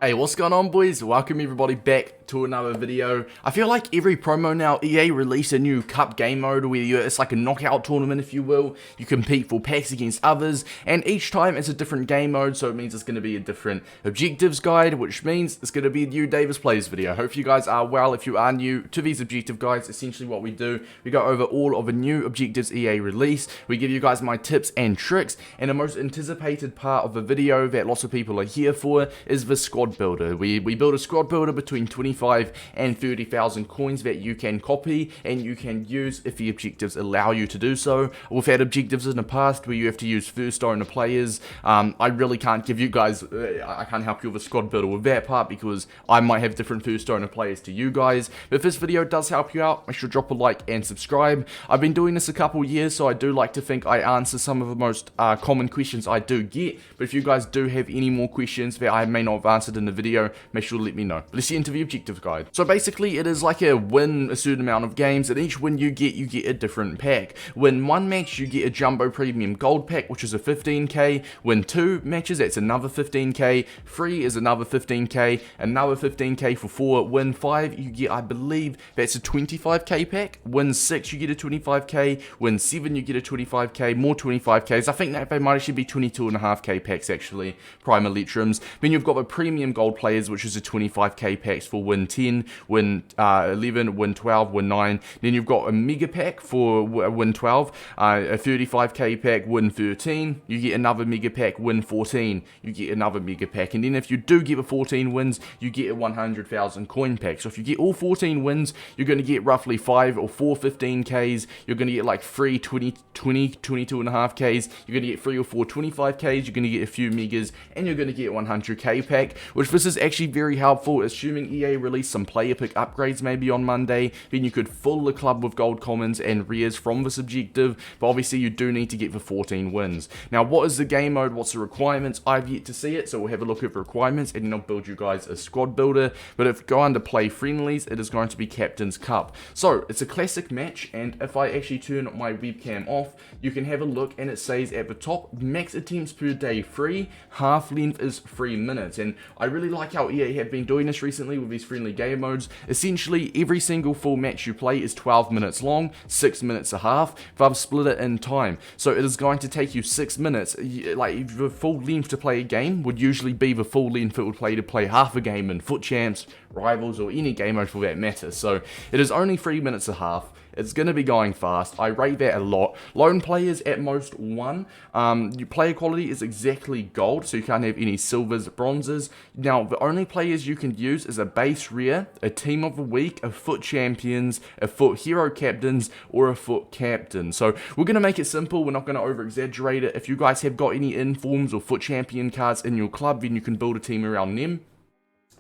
Hey, what's going on, boys? Welcome everybody back to another video. I feel like every promo now, EA release a new cup game mode where it's like a knockout tournament, if you will. You compete for packs against others, and each time it's a different game mode, so it means it's going to be a different objectives guide, which means it's going to be a new Davis Plays video. Hope you guys are well. If you are new to these objective guides, essentially what we do, we go over all of the new objectives EA release. We give you guys my tips and tricks, and the most anticipated part of the video that lots of people are here for is the squad builder. We build a squad builder between 25 and 30,000 coins that you can copy and you can use if the objectives allow you to do so. We've had objectives in the past where you have to use first owner players. I really can't give you guys, I can't help you with a squad builder with that part because I might have different first owner players to you guys. But if this video does help you out, make sure to drop a like and subscribe. I've been doing this a couple years, so I do like to think I answer some of the most common questions I do get. But if you guys do have any more questions that I may not have answered in the video, make sure to let me know. But let's get into the objective guide. So basically it is like win a certain amount of games, and each win you get a different pack. Win one match, you get a jumbo premium gold pack, which is a 15k. Win two matches, that's another 15k. 3 is another 15k, another 15k for 4. Win 5, you get, I believe that's a 25k pack. Win 6, you get a 25k. Win 7, you get a 25k, more 25ks. I think that they might actually be 22.5k packs actually, prime electrums. Then you've got the premium gold players, which is a 25k packs for win 10, win 11, win 12, win 9. Then you've got a mega pack for win 12, a 35k pack, win 13. You get another mega pack, win 14. You get another mega pack, and then if you do get a 14 wins, you get a 100,000 coin pack. So if you get all 14 wins, you're going to get roughly 5 or 4 15ks. You're going to get like 3 22.5ks. You're going to get 3 or 4 25ks. You're going to get a few megas, and you're going to get 100k pack, which this is actually very helpful, assuming EA release some player pick upgrades maybe on Monday. Then you could fill the club with gold commons and rares from this objective, but obviously you do need to get the 14 wins. Now, what is the game mode? What's the requirements? I've yet to see it, so we'll have a look at the requirements and then I'll build you guys a squad builder. But if you go under play friendlies, it is going to be Captain's Cup. So it's a classic match, and if I actually turn my webcam off, you can have a look, and it says at the top, max attempts per day 3, half length is 3 minutes. And I really like how EA have been doing this recently with these friendly game modes. Essentially, every single full match you play is 12 minutes long, 6 minutes a half. They've split it in time, so it is going to take you 6 minutes. Like, the full length to play a game would usually be the full length it would play to play half a game in FUT Champs, Rivals, or any game mode for that matter. So it is only 3 minutes a half. It's going to be going fast. I rate that a lot. Lone players at most 1. Your player quality is exactly gold, so you can't have any silvers, bronzes. Now, the only players you can use is a base rare, a team of the week, a FUT champions, a FUT hero captains, or a FUT captain. So we're going to make it simple. We're not going to over exaggerate it. If you guys have got any informs or FUT champion cards in your club, then you can build a team around them.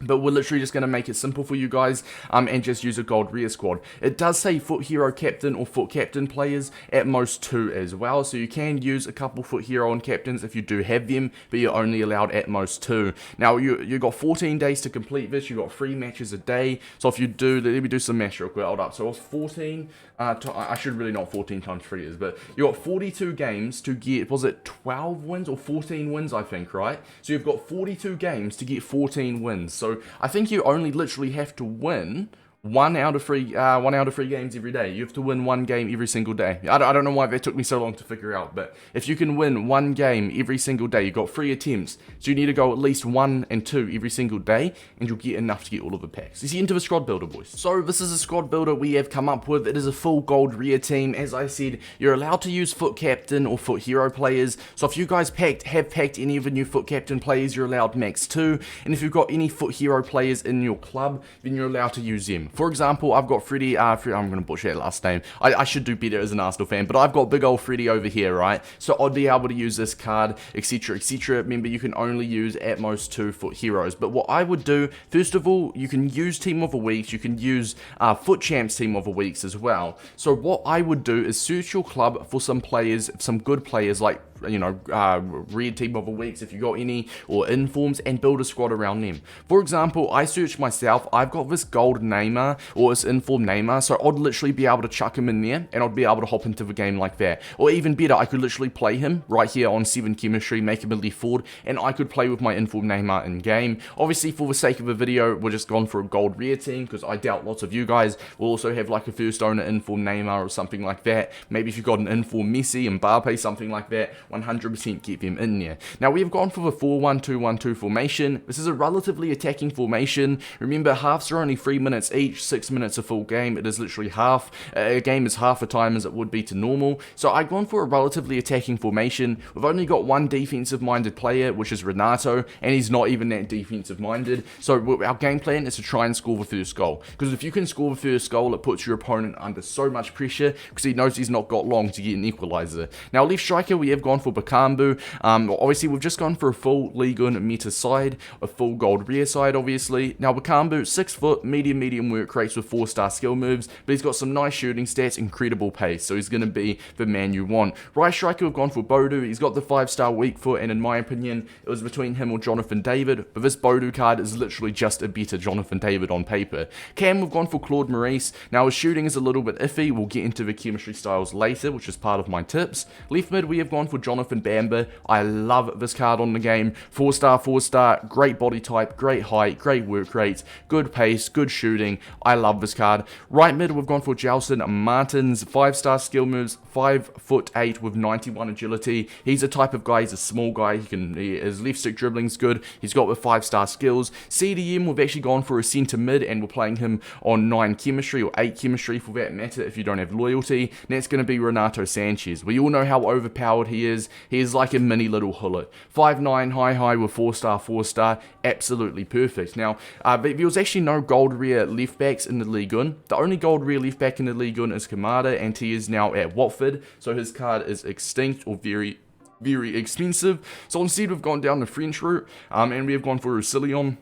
But we're literally just going to make it simple for you guys and just use a gold rare squad. It does say FUT hero captain or FUT captain players, at most 2 as well. So you can use a couple FUT hero and captains if you do have them, but you're only allowed at most 2. Now, you got 14 days to complete this. You got 3 matches a day. So if you do, let me do some math real quick. Hold up. So it's 14, I should really know what 14 times 3 is, but you got 42 games to get, was it 12 wins or 14 wins, I think, right? So you've got 42 games to get 14 wins. So I think you only literally have to win 1 out of 3 games every day. You have to win 1 game every single day. I don't know why that took me so long to figure out, but if you can win 1 game every single day, you've got 3 attempts, so you need to go at least 1 and 2 every single day, and you'll get enough to get all of the packs. You see, into the squad builder, boys. So this is a squad builder we have come up with. It is a full gold rare team. As I said, you're allowed to use FUT captain or FUT hero players. So if you guys have packed any of the new FUT captain players, you're allowed max 2, and if you've got any FUT hero players in your club, then you're allowed to use them. For example, I've got Freddie, I'm going to butcher that last name. I should do better as an Arsenal fan, but I've got big old Freddie over here, right? So I'd be able to use this card, etc, etc. Remember, you can only use at most 2 FUT heroes. But what I would do, first of all, you can use Team of the Weeks, you can use FUT Champs Team of the Weeks as well. So what I would do is search your club for some players, some good players like you know, red team of the weeks if you got any, or informs, and build a squad around them. For example, I searched myself, I've got this gold Neymar Neymar, or it's informed Neymar, so I'd literally be able to chuck him in there, and I'd be able to hop into the game like that. Or even better, I could literally play him right here on 7 chemistry, make him a left forward, and I could play with my informed Neymar in game. Obviously, for the sake of the video, we're just gone for a gold rare team, because I doubt lots of you guys will also have like a first owner informed Neymar or something like that. Maybe if you've got an informed Messi, Mbappe, something like that, 100% get them in there. Now, we have gone for the 4-1-2-1-2 formation. This is a relatively attacking formation. Remember, halves are only 3 minutes each, 6 minutes a full game. It is literally half. A game is half the time as it would be to normal. So I've gone for a relatively attacking formation. We've only got one defensive-minded player, which is Renato, and he's not even that defensive-minded. So our game plan is to try and score the first goal. Because if you can score the first goal, it puts your opponent under so much pressure, because he knows he's not got long to get an equaliser. Now, left striker, we have gone for Bakambu. Obviously, we've just gone for a full Ligue 1 meta side, a full gold rare side, obviously. Now, Bakambu, 6 foot, medium work rates with 4-star skill moves, but he's got some nice shooting stats, incredible pace, so he's going to be the man you want. Right striker, we've gone for Bodu. He's got the 5-star weak foot, and in my opinion, it was between him or Jonathan David, but this Bodu card is literally just a better Jonathan David on paper. Cam, we've gone for Claude Maurice. Now, his shooting is a little bit iffy. We'll get into the chemistry styles later, which is part of my tips. Left mid, we have gone for Jonathan Bamba. I love this card on the game. 4-star, great body type, great height, great work rate, good pace, good shooting. I love this card. Right mid, we've gone for Gelson Martins. 5-star skill moves, 5'8" with 91 agility. He's a type of guy, he's a small guy. His left stick dribbling's good. He's got the 5-star skills. CDM, we've actually gone for a centre mid, and we're playing him on 9 chemistry, or 8 chemistry for that matter, if you don't have loyalty. And that's going to be Renato Sanchez. We all know how overpowered he is. He is like a mini little Hullet. 5'9", high with 4-star, absolutely perfect. Now, there was actually no gold rare left backs in the Ligue 1. The only gold rare left back in the Ligue 1 is Kamada, and he is now at Watford, so his card is extinct, or very expensive. So instead, we've gone down the French route, and we have gone for Roussillon.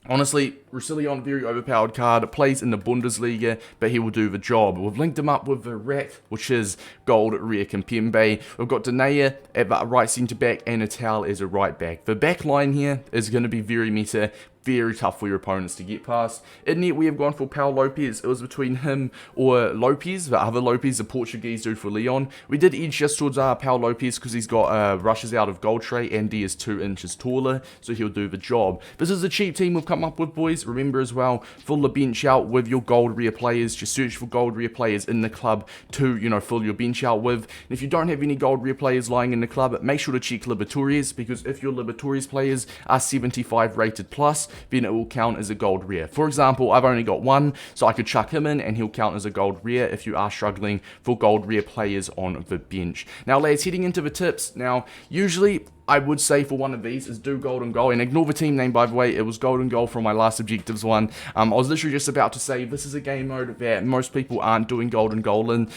Honestly, Roussillon, very overpowered card, plays in the Bundesliga, but he will do the job. We've linked him up with the Rat, which is gold rare Kimpembe. We've got Denayer at the right centre-back, and Natal as a right-back. The back line here is going to be very meta, very tough for your opponents to get past. In net, we have gone for Paulo Lopez. It was between him or Lopez, the other Lopez, the Portuguese dude for Leon. We did edge just towards Paulo Lopez because he's got rushes out of gold tray, and he is 2 inches taller, so he'll do the job. This is a cheap team we've come up with, boys. Remember as well, fill the bench out with your gold rare players. Just search for gold rare players in the club to, fill your bench out with. And if you don't have any gold rare players lying in the club, make sure to check Libertores, because if your Libertores players are 75 rated plus, then it will count as a gold rare. For example, I've only got 1, so I could chuck him in and he'll count as a gold rare if you are struggling for gold rare players on the bench. Now, lads, heading into the tips. Now, usually I would say for one of these is do golden goal, and ignore the team name, by the way. It was golden goal from my last objectives one. I was literally just about to say this is a game mode that most people aren't doing golden goal in,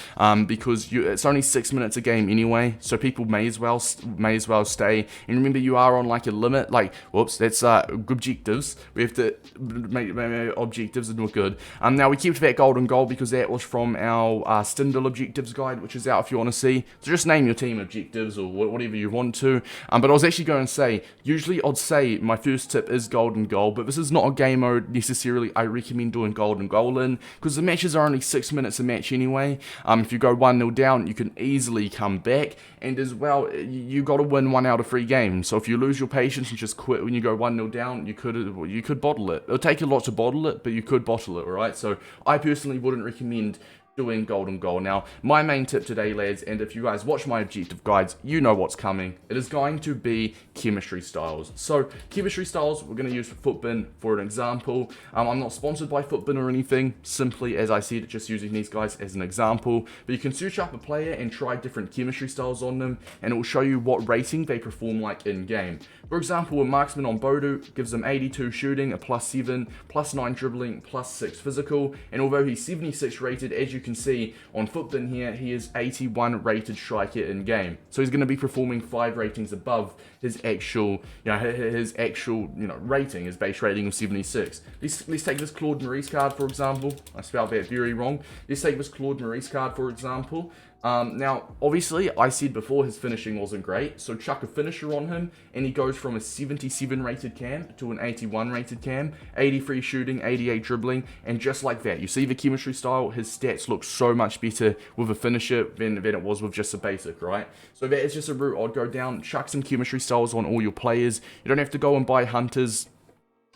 because it's only 6 minutes a game anyway, so people may as well stay. And remember, you are on like a limit. Like, whoops, that's objectives. We have to make objectives and look good. Now we kept that golden goal because that was from our Stindl objectives guide, which is out if you want to see. So just name your team objectives or whatever you want to. But I was actually going to say, usually I'd say my first tip is golden goal, but this is not a game mode necessarily I recommend doing golden goal in, because the matches are only 6 minutes a match anyway. If you go 1-0 down, you can easily come back, and as well, you got to win 1 out of 3 games. So if you lose your patience and just quit when you go 1-0 down, you could bottle it. It'll take a lot to bottle it, but you could bottle it, alright? So I personally wouldn't recommend doing golden goal. Now, my main tip today, lads, and if you guys watch my objective guides, you know what's coming. It is going to be chemistry styles. So, chemistry styles, we're going to use Footbin for an example. I'm not sponsored by Footbin or anything, simply, as I said, just using these guys as an example. But you can search up a player and try different chemistry styles on them, and it will show you what rating they perform like in-game. For example, a marksman on Bodu gives them 82 shooting, a +7, +9 dribbling, +6 physical, and although he's 76 rated, as you can see on Footbin here, he is 81 rated striker in game. So he's going to be performing 5 ratings above his actual, rating, his base rating of 76. Let's take this Claude Maurice card, for example. I spelled that very wrong. Let's take this Claude Maurice card, for example. Now, obviously, I said before his finishing wasn't great, so chuck a finisher on him, and he goes from a 77 rated cam to an 81 rated cam, 83 shooting, 88 dribbling, and just like that, you see the chemistry style, his stats look so much better with a finisher than it was with just a basic, right? So that is just a route I'd go down, chuck some chemistry styles on all your players. You don't have to go and buy hunters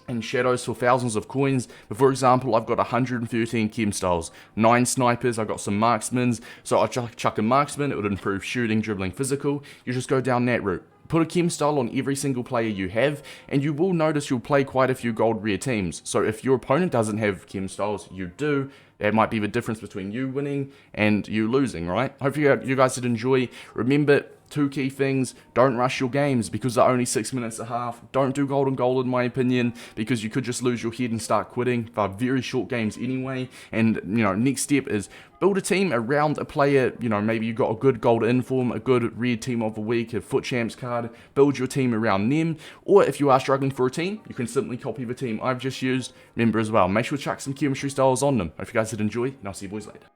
and shadows for thousands of coins, but for example, I've got 113 chem styles, 9 snipers, I've got some marksmans, so I'll chuck a marksman, it would improve shooting, dribbling, physical. You just go down that route. Put a chem style on every single player you have, and you will notice you'll play quite a few gold rare teams. So if your opponent doesn't have chem styles, you do. That might be the difference between you winning and you losing, right? Hopefully you guys did enjoy. Remember, 2 key things: don't rush your games because they're only 6 minutes a half. Don't do golden goal in my opinion, because you could just lose your head and start quitting. They're very short games anyway. And next step is build a team around a player. Maybe you got a good gold inform, a good rare team of the week, a FUT Champs card. Build your team around them. Or if you are struggling for a team, you can simply copy the team I've just used. Remember as well, make sure to chuck some chemistry styles on them. Hope you guys did enjoy, and I'll see you boys later.